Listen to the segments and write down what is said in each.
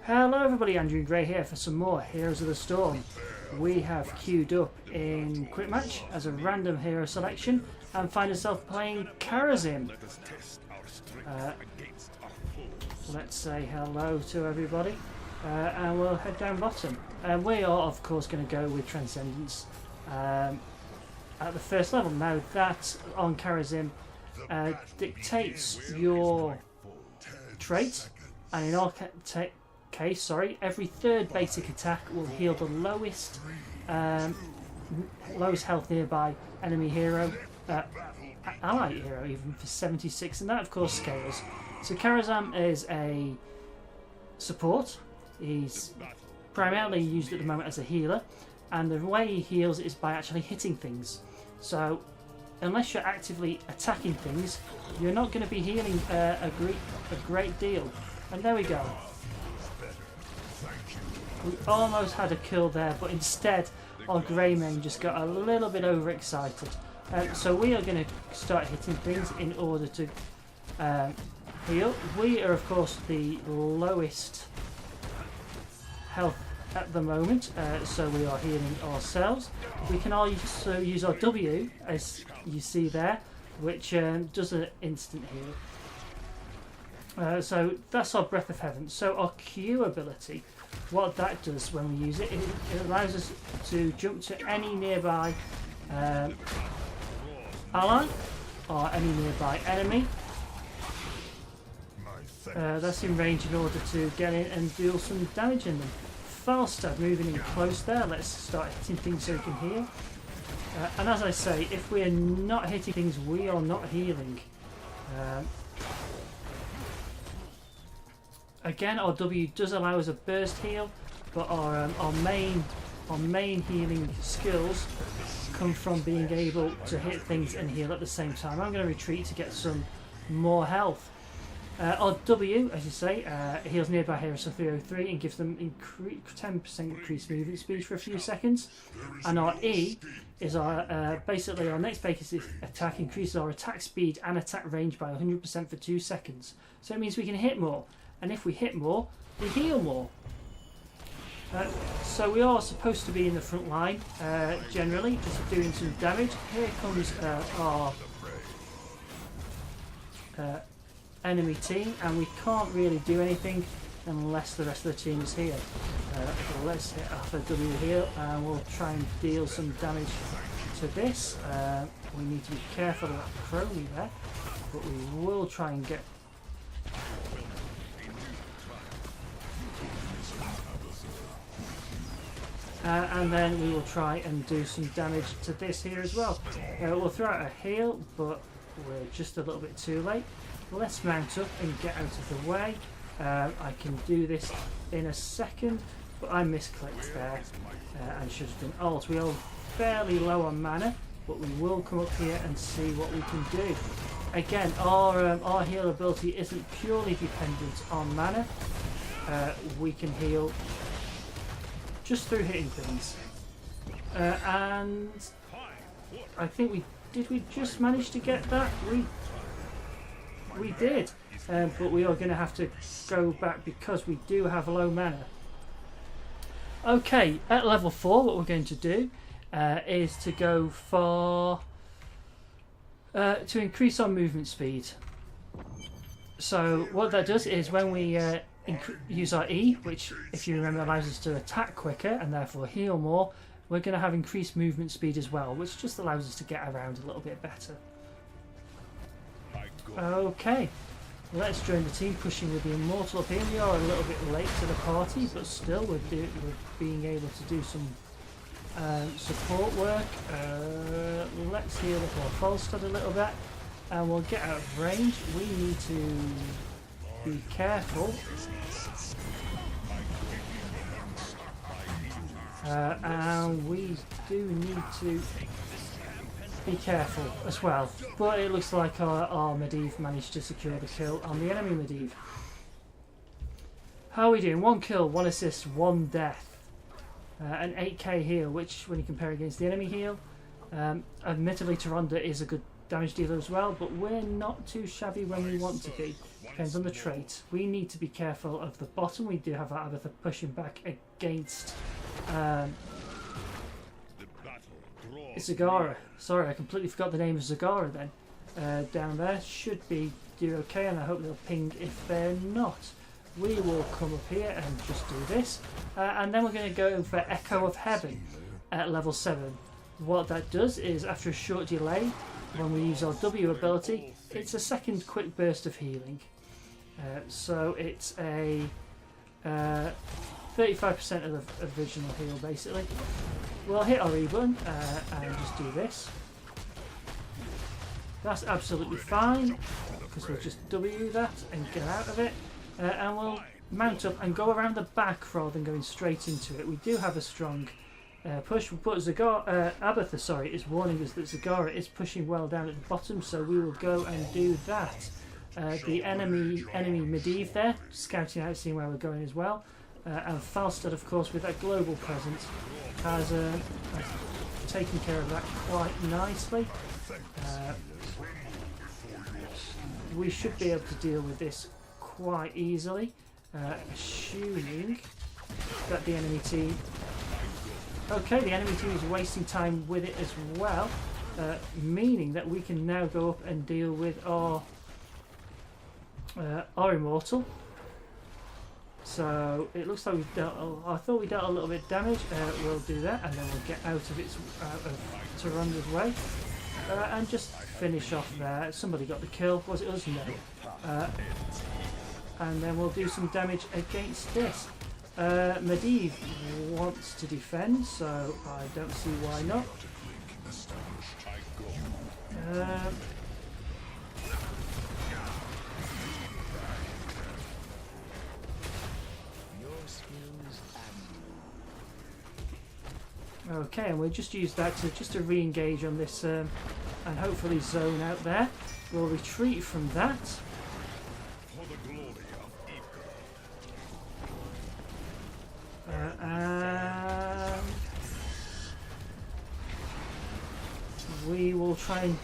Hello everybody, Andrew Gray here for some more Heroes of the Storm. We have queued up in Quick Match as a random hero selection and find ourselves playing Kharazim. Let's say hello to everybody and we'll head down bottom. We are of course going to go with Transcendence at the first level. Now that on Kharazim dictates your trait, and in our case, every third basic attack will heal the lowest health nearby enemy hero, ally hero even, for 76, and that of course scales. So Kharazim is a support. He's primarily used at the moment as a healer, and the way he heals is by actually hitting things. So unless you're actively attacking things, you're not going to be healing a great deal. And there we go. We almost had a kill there, but instead our grey main just got a little bit overexcited. So we are going to start hitting things in order to heal. We are of course the lowest health at the moment, so we are healing ourselves. We can also use our W, as you see there, which does an instant heal. So that's our Breath of Heaven. So our Q ability, what that does when we use it, it allows us to jump to any nearby ally or any nearby enemy that's in range in order to get in and deal some damage in them. Falstad moving in close there. Let's start hitting things so we can heal. And as I say, if we're not hitting things, we are not healing. Again, our W does allow us a burst heal, but our main healing skills come from being able to hit things and heal at the same time. I'm going to retreat to get some more health. Our W, as you say, heals nearby heroes for 303 and gives them 10% increased movement speed for a few seconds. And our E is our basically our next basic attack increases our attack speed and attack range by 100% for 2 seconds. So it means we can hit more, and if we hit more, we heal more. So we are supposed to be in the front line, generally, just doing some damage. Here comes our enemy team, and we can't really do anything unless the rest of the team is here. Let's hit off a W heal and we'll try and deal some damage to this. We need to be careful of that crony there, but we will try and get and then we will try and do some damage to this here as well. We'll throw out a heal, but we're just a little bit too late. Let's mount up and get out of the way. I can do this in a second, but I misclicked there and should have done alt. We are fairly low on mana, but we will come up here and see what we can do. Again, our heal ability isn't purely dependent on mana. We can heal just through hitting things. And I think we just manage to get that? We did, but we are going to have to go back because we do have low mana. Okay, at level 4 what we're going to do is to go for to increase our movement speed. So what that does is when we use our E, which if you remember allows us to attack quicker and therefore heal more, we're going to have increased movement speed as well, which just allows us to get around a little bit better. Okay, let's join the team pushing with the Immortal up here. We are a little bit late to the party, but still we're being able to do some support work. Let's heal up our Falstad a little bit and we'll get out of range. We need to be careful. And we do need to be careful as well, but it looks like our Medivh managed to secure the kill on the enemy Medivh. How are we doing? 1 kill, 1 assist, 1 death, an 8k heal, which when you compare against the enemy heal, admittedly Taronda is a good damage dealer as well, but we're not too shabby when we want to be. Depends on the trait. We need to be careful of the bottom. We do have our Abatha pushing back against Zagara. Sorry, I completely forgot the name of Zagara then. Down there should be do okay, and I hope they'll ping if they're not. We will come up here and just do this. And then we're going to go for Echo of Heaven at level 7. What that does is, after a short delay, when we use our W ability, it's a second quick burst of healing. So it's a 35% of the original heal, basically. We'll hit our E button and just do this. That's absolutely fine, because we'll just W that and get out of it. And we'll mount up and go around the back rather than going straight into it. We do have a strong push, but Abatha is warning us that Zagara is pushing well down at the bottom, so we will go and do that. The enemy Medivh there, scouting out, seeing where we're going as well. And Falstad, of course, with that global presence, has taken care of that quite nicely. We should be able to deal with this quite easily, assuming that the enemy team... Okay, the enemy team is wasting time with it as well, meaning that we can now go up and deal with our Immortal. So it looks like we've dealt... I thought we dealt a little bit of damage. We'll do that, and then we'll get out of Taranda's way. And just finish off there. Somebody got the kill. Was it us? No. And then we'll do some damage against this. Medivh wants to defend, so I don't see why not. Okay, and we'll just use that to re-engage on this and hopefully zone out there. We'll retreat from that. And we will try and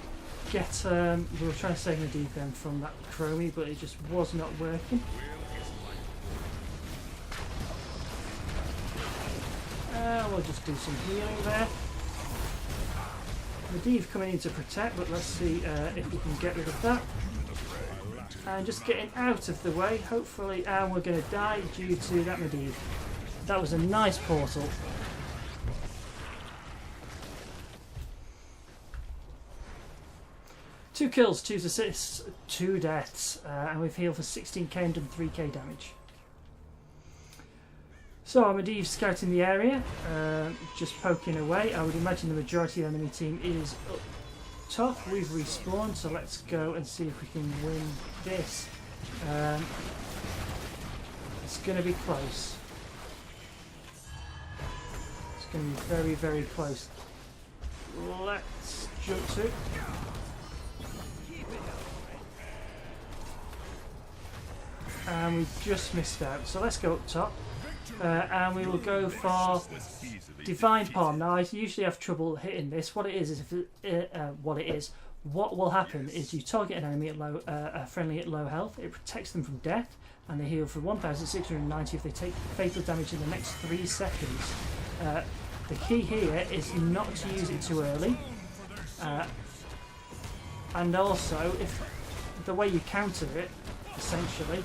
get we'll try and save Medivh then from that Chromie, but it just was not working. We'll just do some healing there. Medivh coming in to protect, but let's see if we can get rid of that. And just getting out of the way, hopefully, and we're going to die due to that Medivh. That was a nice portal. Two kills, 2 assists, 2 deaths, and we've healed for 16k and done 3k damage. So our Medivh scouting the area, just poking away. I would imagine the majority of the enemy team is up top. We've respawned, so let's go and see if we can win this. It's going to be close. It's going to be very, very close. Let's jump to it. And we just missed out, so let's go up top. And we will go for Divine Palm. Now I usually have trouble hitting this. What it is if what will happen is you target an enemy at low, a friendly at low health. It protects them from death, and they heal for 1,690 if they take fatal damage in the next 3 seconds. The key here is not to use it too early, and also if the way you counter it, essentially,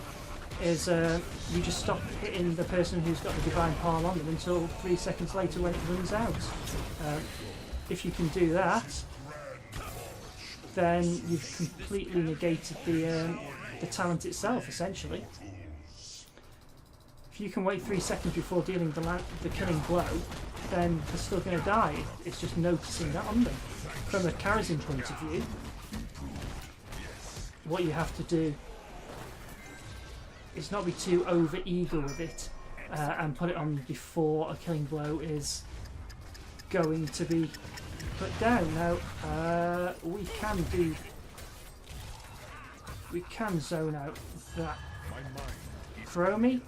is you just stop hitting the person who's got the Divine Palm on them until 3 seconds later when it runs out. If you can do that, then you've completely negated the talent itself, essentially. If you can wait 3 seconds before dealing the killing blow, then they're still going to die. It's just noticing that on them. From a Kharazim point of view, what you have to do is not be too over eager with it and put it on before a killing blow is going to be put down. Now we can zone out that Chromie.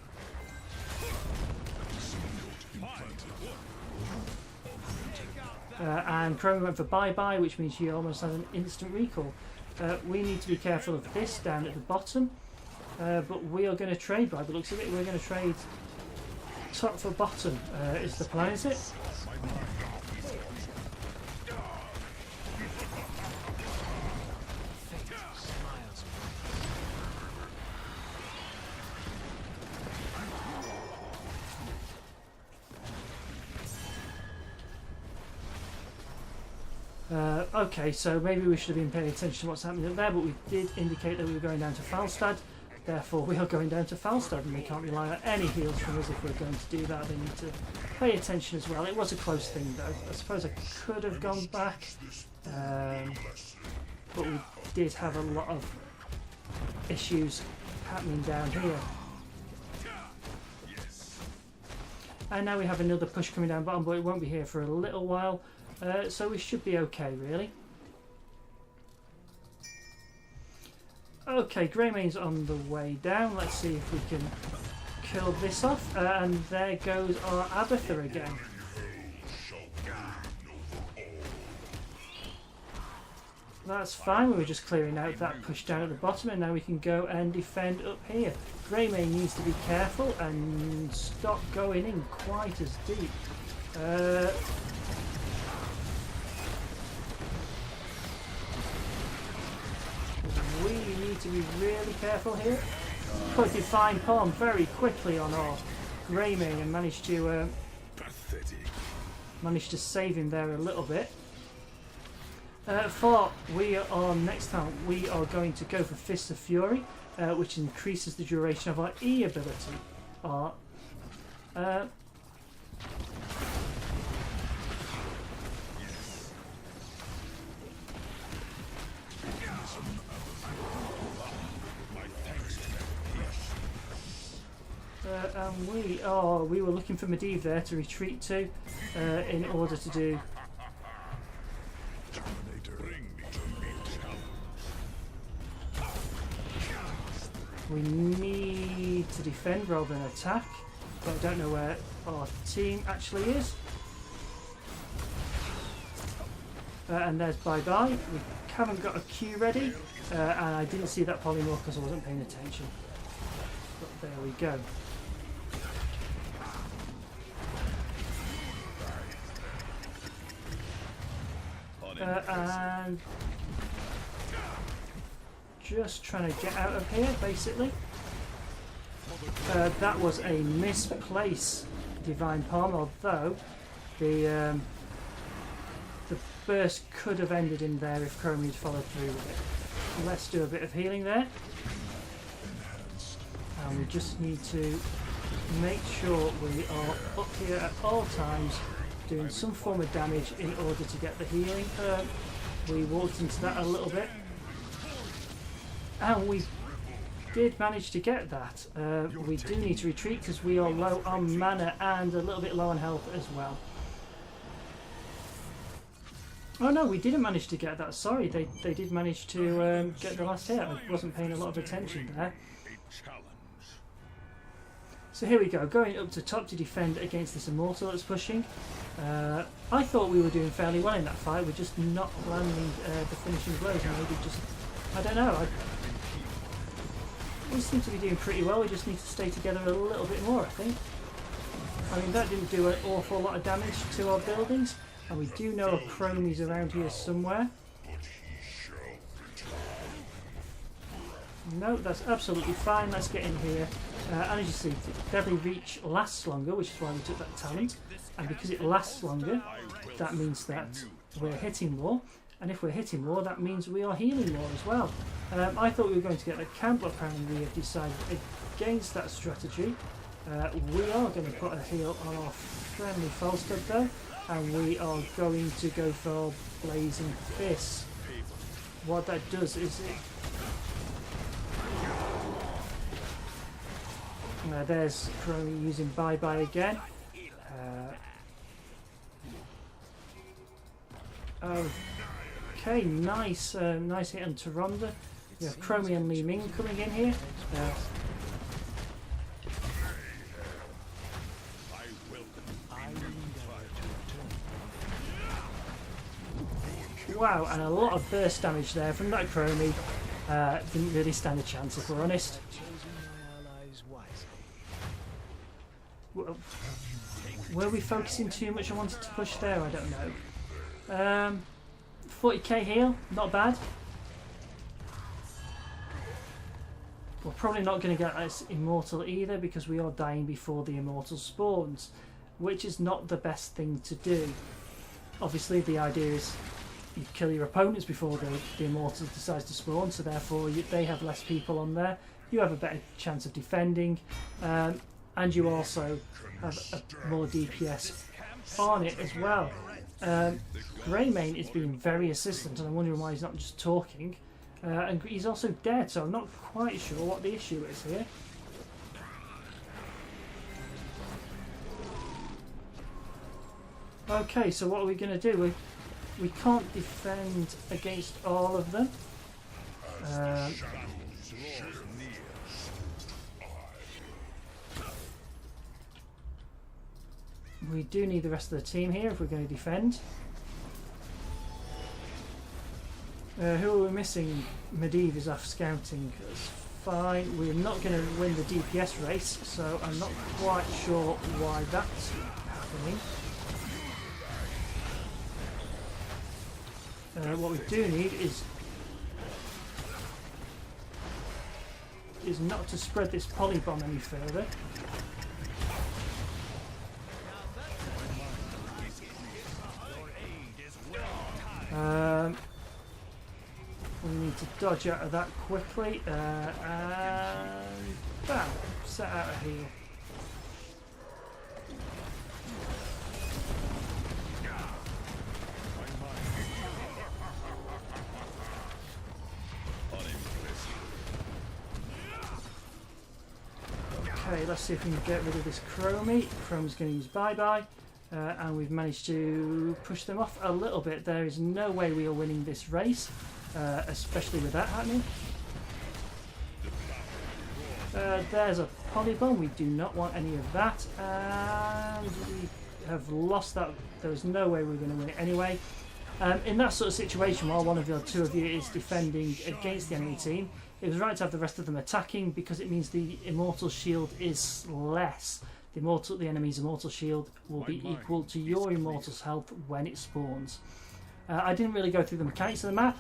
And Chromie went for bye-bye, which means she almost has an instant recall. We need to be careful of this down at the bottom. but we are going to trade by the looks of it. We're going to trade top for bottom is the plan, is it? Okay, so maybe we should have been paying attention to what's happening up there, but we did indicate that we were going down to Falstad. Therefore, we are going down to Falstad, and they can't rely on any heals from us if we're going to do that. They need to pay attention as well. It was a close thing, though. I suppose I could have gone back, but we did have a lot of issues happening down here. And now we have another push coming down bottom, but it won't be here for a little while. So we should be okay, really. Okay, Greymane's on the way down. Let's see if we can kill this off. And there goes our Abatha again. That's fine. We were just clearing out that push down at the bottom, and now we can go and defend up here. Greymane needs to be careful and stop going in quite as deep. We need to be really careful here. Put Divine Palm very quickly on our Greymane and managed to save him there a little bit. For next time we are going to go for Fist of Fury, which increases the duration of our E ability. And we were looking for Medivh there to retreat to in order to do. We need to defend rather than attack, but I don't know where our team actually is. And there's bye-bye. We haven't got a Q ready, and I didn't see that polymorph because I wasn't paying attention. But there we go. And just trying to get out of here, basically. That was a misplaced Divine Palm, although the burst could have ended in there if Chromie had followed through with it. Let's do a bit of healing there. And we just need to make sure we are up here at all times doing some form of damage in order to get the healing. We walked into that a little bit. And we did manage to get that. We do need to retreat because we are low on mana and a little bit low on health as well. Oh no, we didn't manage to get that. Sorry, they did manage to get the last hit. I wasn't paying a lot of attention there. So here we go, going up to top to defend against this Immortal that's pushing. I thought we were doing fairly well in that fight. We're just not landing the finishing blows. Maybe just, I don't know. We seem to be doing pretty well. We just need to stay together a little bit more, I think. I mean, that didn't do an awful lot of damage to our buildings. And we do know a Chromie's around here somewhere. No, that's absolutely fine. Let's get in here. And as you see, Deadly Reach lasts longer, which is why we took that talent. And because it lasts longer, that means that we're hitting more. And if we're hitting more, that means we are healing more as well. I thought we were going to get the camp, but apparently we have decided against that strategy. We are going to put a heal on our friendly Falstad though. And we are going to go for Blazing Fist. What that does is it... there's Chromie using bye-bye again. Okay, nice nice hit on Taronda. We have Chromie and Li Ming coming in here. Wow, and a lot of burst damage there from that Chromie. Didn't really stand a chance if we're honest. Were we focusing too much? I wanted to push there. I don't know. 40k heal, not bad. We're probably not going to get as immortal either because we are dying before the immortal spawns, which is not the best thing to do. Obviously, the idea is you kill your opponents before the immortal decides to spawn, so therefore they have less people on there. You have a better chance of defending, and you also have a more DPS on it as well. Greymane is being very assistant, and I'm wondering why he's not just talking. And he's also dead, so I'm not quite sure what the issue is here. Okay, so what are we going to do? We can't defend against all of them. We do need the rest of the team here if we're going to defend. Who are we missing? Medivh is off scouting. That's fine. We're not going to win the DPS race, so I'm not quite sure why that's happening. What we do need is not to spread this polybomb any further. We need to dodge out of that quickly and bam, set out a heal. Okay, let's see if we can get rid of this Chromie. Chromie's going to use bye-bye. And we've managed to push them off a little bit. There is no way we are winning this race, especially with that happening. There's a polybomb. We do not want any of that. And we have lost that. There's no way we're going to win it anyway. In that sort of situation, while one of the two of you is defending against the enemy team, it was right to have the rest of them attacking because it means the immortal shield is less. The enemy's immortal shield will be equal to your immortal's health when it spawns. I didn't really go through the mechanics of the map.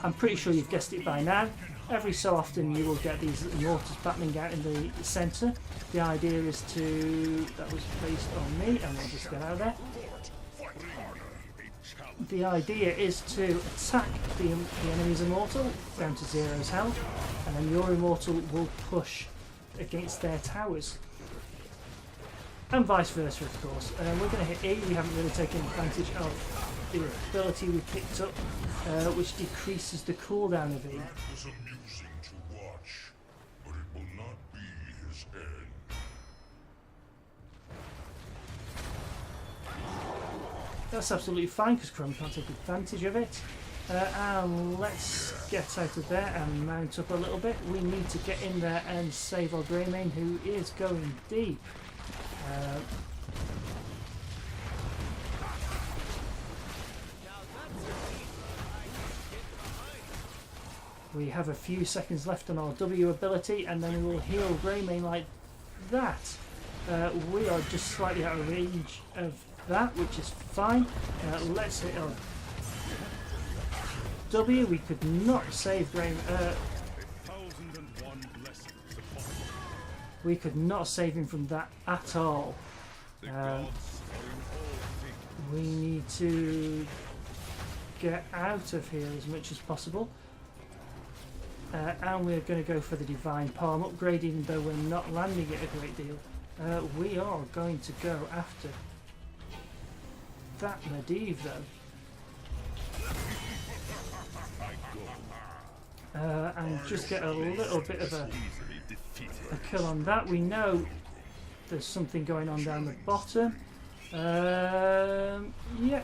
I'm pretty sure you've guessed it by now. Every so often you will get these immortals battling out in the centre. The idea is to... That was placed on me, and we'll just get out of there. The idea is to attack the enemy's immortal down to 0's health, and then your immortal will push against their towers. And vice versa, of course. We're going to hit E. We haven't really taken advantage of the ability we picked up, which decreases the cooldown of E. That was amusing to watch, but it will not be his end. That's absolutely fine because Chrome can't take advantage of it. And let's get out of there and mount up a little bit. We need to get in there and save our Greymane, who is going deep. We have a few seconds left on our W ability, and then we will heal Greymane like that. We are just slightly out of range of that, which is fine. Let's hit our W. We could not save Greymane. We could not save him from that at all. We need to get out of here as much as possible. And we're going to go for the Divine Palm upgrade, even though we're not landing it a great deal. We are going to go after that Medivh, though. And just get a little bit of a kill on that. We know there's something going on down the bottom. Yeah.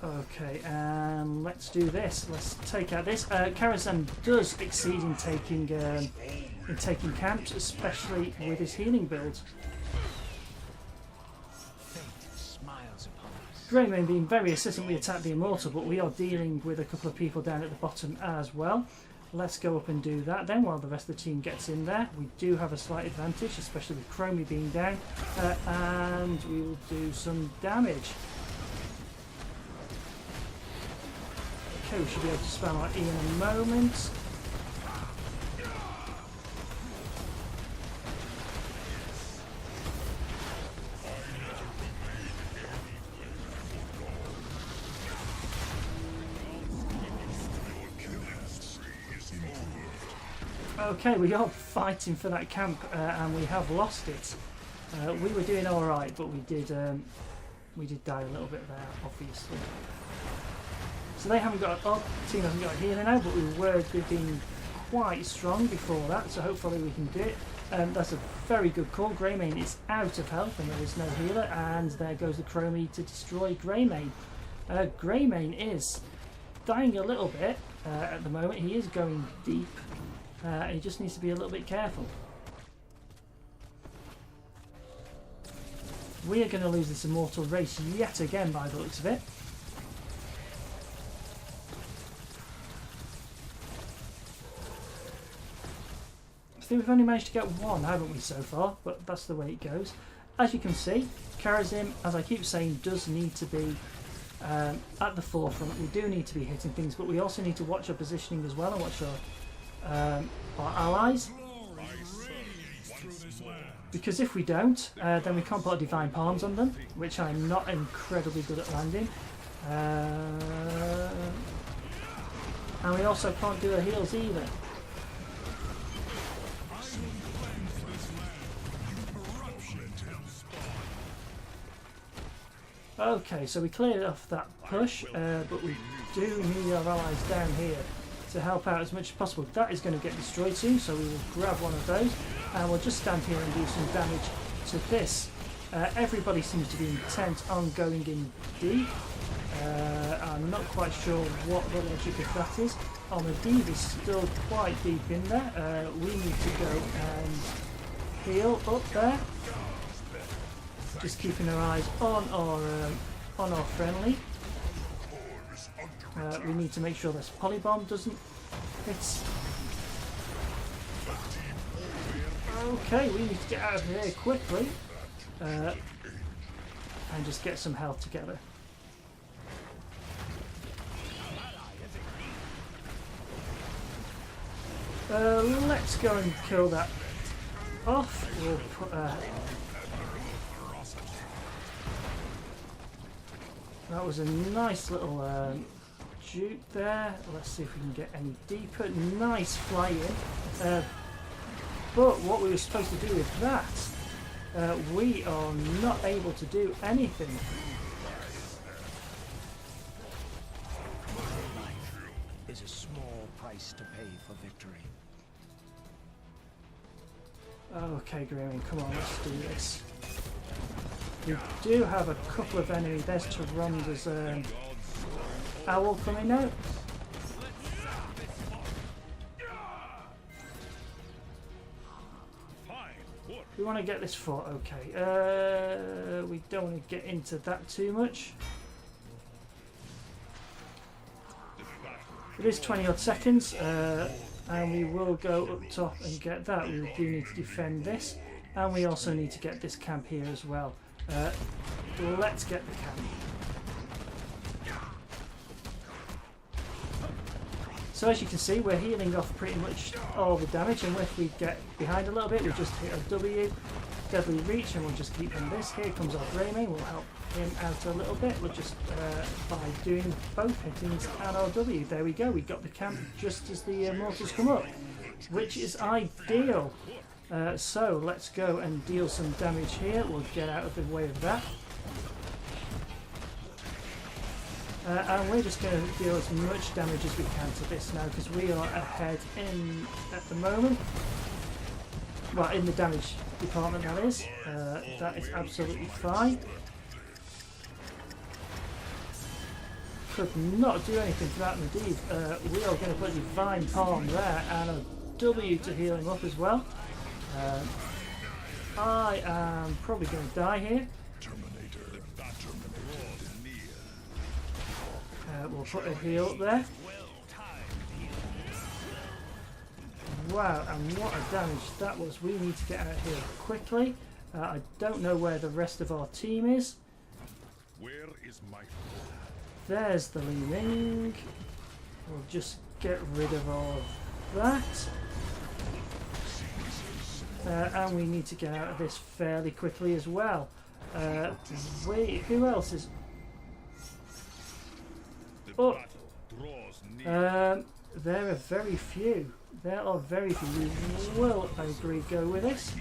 Okay, and let's do this. Let's take out this. Kharazim does exceed in taking camps, especially with his healing build. Fate smiles upon us. Greymane being very assistant, we attack the Immortal, but we are dealing with a couple of people down at the bottom as well. Let's go up and do that then while the rest of the team gets in there. We do have a slight advantage, especially with Chromie being down, and we will do some damage. Okay, we should be able to spam our E in a moment. Okay, we are fighting for that camp and we have lost it. We were doing alright, but we did die a little bit there, obviously. So they haven't got, oh, the team hasn't got a healer now, but we were being quite strong before that, so hopefully we can do it. That's a very good call. Greymane is out of health and there is no healer, and there goes the Chromie to destroy Greymane. Greymane is dying a little bit at the moment. He is going deep. He just needs to be a little bit careful. We are going to lose this Immortal race yet again by the looks of it. I think we've only managed to get one, haven't we, so far? But that's the way it goes. As you can see, Kharazim, as I keep saying, does need to be at the forefront. We do need to be hitting things, but we also need to watch our positioning as well and watch our allies, because if we don't, then we can't put Divine Palms on them, which I'm not incredibly good at landing, and we also can't do our heals either. Okay, so we cleared off that push, but we do need our allies down here to help out as much as possible. That is going to get destroyed soon, so we will grab one of those and we'll just stand here and do some damage to this. Everybody seems to be intent on going in deep. I'm not quite sure what the logic of that is. Oh, the D is still quite deep in there. We need to go and heal up there. Just keeping our eyes on our friendly. We need to make sure this polybomb doesn't hit. Okay, we need to get out of here quickly and just get some health together. Let's go and kill that off. We'll put that was a nice little juke there. Let's see if we can get any deeper. Nice fly in. But what we were supposed to do with that, we are not able to do anything. Life is a small price to pay for victory. Okay, Greymane, come on, let's do this. We do have a couple of enemies. There's Taronda's owl coming out. We want to get this fort, okay. We don't want to get into that too much. It is 20 odd seconds, and we will go up top and get that. We do need to defend this, and we also need to get this camp here as well. Let's get the camp. So as you can see, we're healing off pretty much all the damage, and if we get behind a little bit, we just hit a W, deadly reach, and we'll just keep on this. Here comes our Greymane, we'll help him out a little bit. We'll just by doing both hittings and our W. There we go, we got the camp just as the mortals come up, which is ideal. So let's go and deal some damage here. We'll get out of the way of that. And we're just going to deal as much damage as we can to this now, because we are ahead at the moment. Well, in the damage department, that is. That is absolutely fine. Could not do anything for that, indeed. We are going to put Divine Palm there and a W to heal him up as well. I am probably going to die here. We'll put a heal up there. Wow, and what a damage that was. We need to get out here quickly. I don't know where the rest of our team is. Where is my There's the Li Ming. We'll just get rid of all of that. And we need to get out of this fairly quickly as well. Who else is... Oh! There are very few. There are very few. We will, I agree, go with this.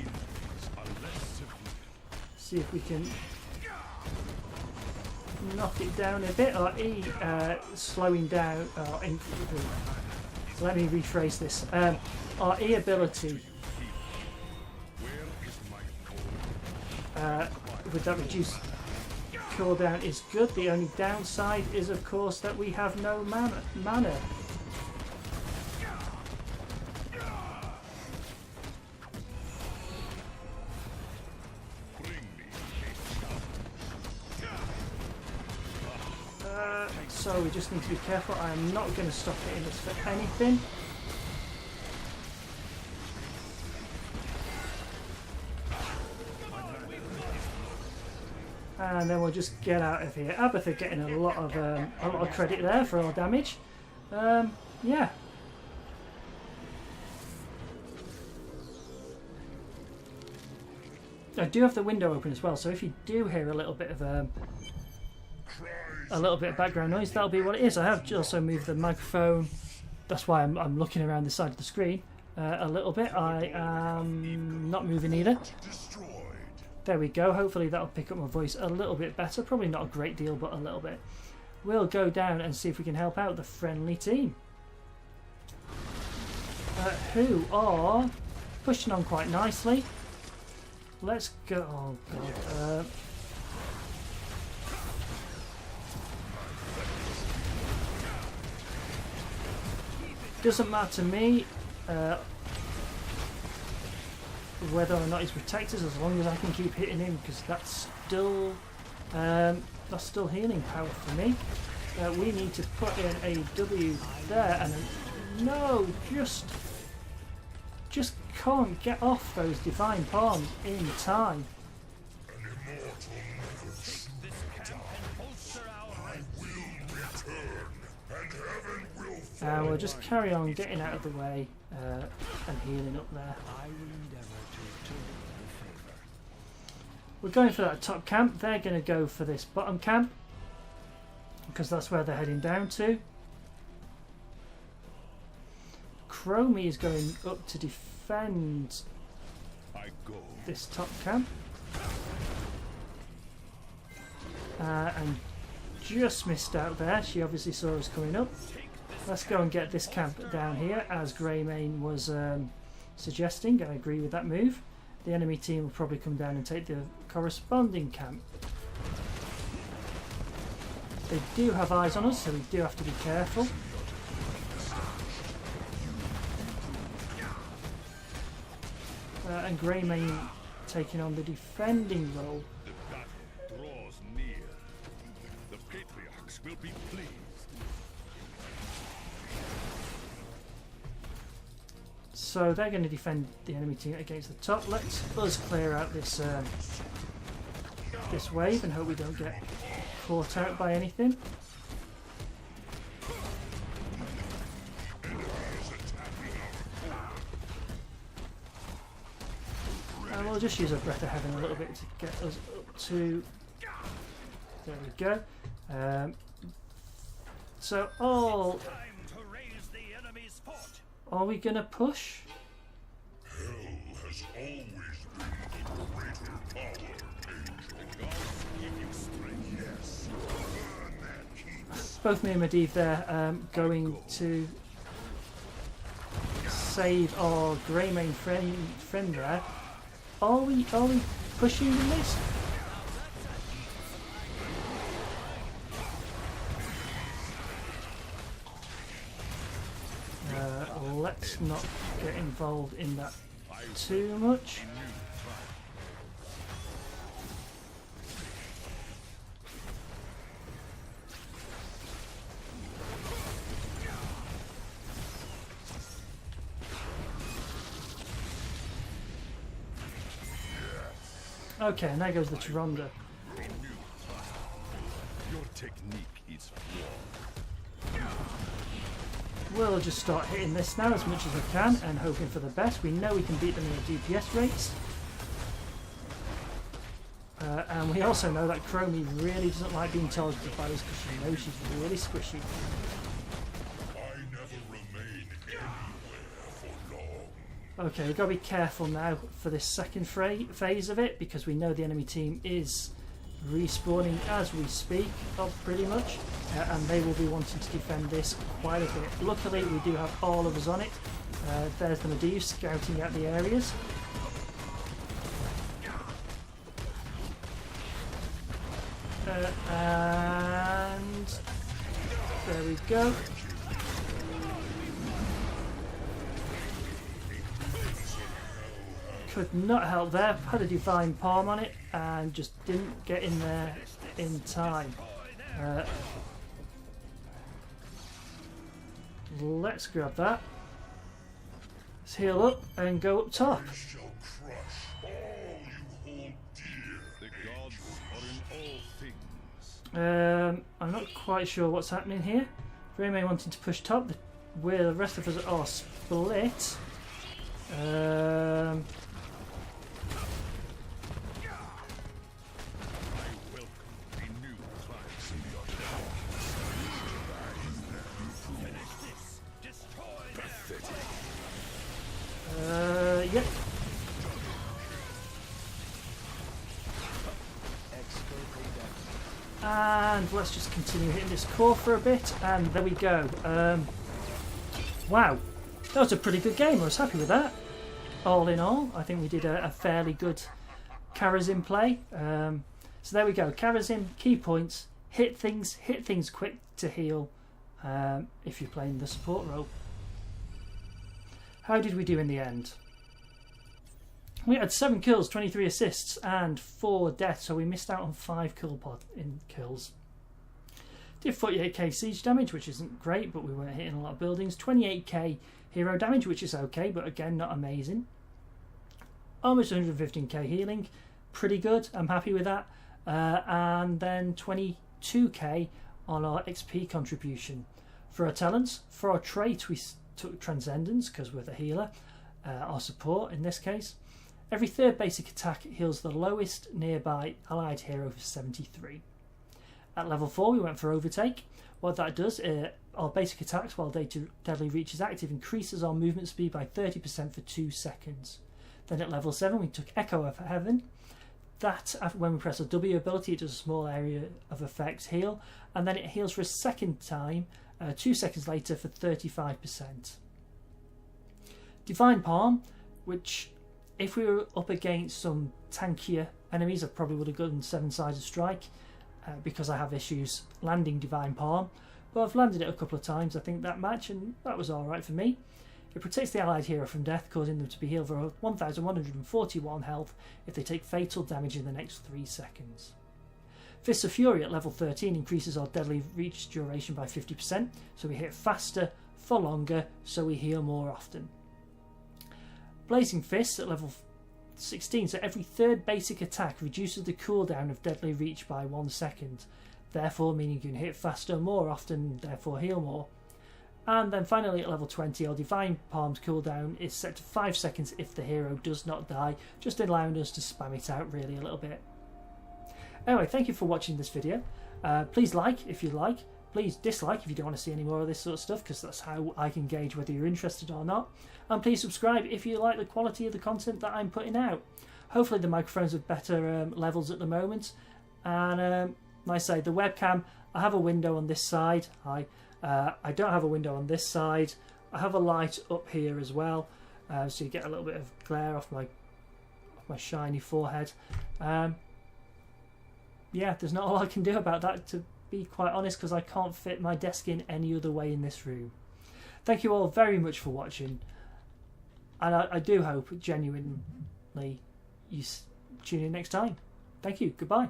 See if we can knock it down a bit. Our E slowing down. Let me rephrase this. Our E ability with that reduced cooldown is good. The only downside is, of course, that we have no mana. So we just need to be careful. I am not going to stop hitting this for anything. And then we'll just get out of here. Abatha getting a lot of credit there for our damage. Yeah. I do have the window open as well, so if you do hear a little bit of background noise, that'll be what it is. I have also moved the microphone. That's why I'm looking around the side of the screen a little bit. I am not moving either. There we go. Hopefully that'll pick up my voice a little bit better. Probably not a great deal, but a little bit. We'll go down and see if we can help out the friendly team, who are pushing on quite nicely. Let's go. Oh god. Doesn't matter to me whether or not he's protected, as long as I can keep hitting him, because that's still healing power for me. We need to put in a W there, and no, just can't get off those divine palms in time. And we'll just carry on getting out of the way and healing up there. We're going for that top camp. They're going to go for this bottom camp because that's where they're heading down to. Chromie is going up to defend this top camp. And just missed out there. She obviously saw us coming up. Let's go and get this camp down here, as Greymane was suggesting. I agree with that move. The enemy team will probably come down and take the corresponding camp. They do have eyes on us, so we do have to be careful. And Greymane taking on the defending role. The battle draws near. The patriarchs will be pleased. So they're going to defend the enemy team against the top. Let's us clear out this this wave and hope we don't get caught out by anything. And we'll just use a breath of heaven a little bit to get us up to... There we go. So all... Are we going to push? Hell has always been the greater power, Angel. Give you strength. Yes. Burn their keeps. Both me and Medivh there going to save our Greymane friend there. Are we pushing in this? Let's not get involved in that too much. Okay, and there goes the Tyrande. Your technique is flawed. We'll just start hitting this now as much as we can and hoping for the best. We know we can beat them in their DPS rates. And we also know that Chromie really doesn't like being targeted by us because she knows she's really squishy. I never remain anywhere for long. Okay, we've got to be careful now for this second phase of it because we know the enemy team is respawning as we speak, pretty much, and they will be wanting to defend this quite a bit. Luckily, we do have all of us on it. There's the Medivh scouting out the areas. And there we go. Could not help there. Had a divine palm on it and just didn't get in there in time. Let's grab that. Let's heal up and go up top. I shall crush all you hold dear. The gods are in all things. I'm not quite sure what's happening here. Rayman wanting to push top, where the rest of us are split. Yep. And let's just continue hitting this core for a bit, and there we go. Wow, that was a pretty good game. I was happy with that. All in all, I think we did a fairly good Kharazim play. So there we go. Kharazim, key points: hit things quick to heal. If you're playing the support role. How did we do in the end? We had 7 kills, 23 assists, and 4 deaths, so we missed out on 5 kills. Did 48k siege damage, which isn't great, but we weren't hitting a lot of buildings. 28k hero damage, which is okay, but again, not amazing. Almost 115k healing, pretty good. I'm happy with that. And then 22k on our XP contribution. For our talents, for our trait, we took Transcendence because we're the healer, our support in this case. Every third basic attack heals the lowest nearby allied hero for 73. At level 4 we went for Overtake. What that does, our basic attacks while Deadly Reach is active increases our movement speed by 30% for 2 seconds. Then at level 7 we took Echo of Heaven. That, when we press a W ability, it does a small area of effects heal, and then it heals for a second time 2 seconds later for 35%. Divine Palm, which if we were up against some tankier enemies, I probably would have gotten 7-sided strike because I have issues landing Divine Palm, but I've landed it a couple of times I think that match, and that was alright for me. It protects the allied hero from death, causing them to be healed for 1141 health if they take fatal damage in the next 3 seconds. Fists of Fury at level 13 increases our Deadly Reach duration by 50%, so we hit faster for longer, so we heal more often. Blazing Fists at level 16, so every third basic attack reduces the cooldown of Deadly Reach by 1 second, therefore meaning you can hit faster more often, therefore heal more. And then finally at level 20, our Divine Palm's cooldown is set to 5 seconds if the hero does not die, just allowing us to spam it out really a little bit. Anyway, thank you for watching this video. Please like if you like. Please dislike if you don't want to see any more of this sort of stuff, because that's how I can gauge whether you're interested or not. And please subscribe if you like the quality of the content that I'm putting out. Hopefully the microphones are better levels at the moment. And like I say, the webcam, I have a window on this side. I don't have a window on this side. I have a light up here as well, so you get a little bit of glare off my shiny forehead. Yeah, there's not a lot I can do about that, to be quite honest, because I can't fit my desk in any other way in this room. Thank you all very much for watching, and I do hope genuinely you tune in next time. Thank you. Goodbye.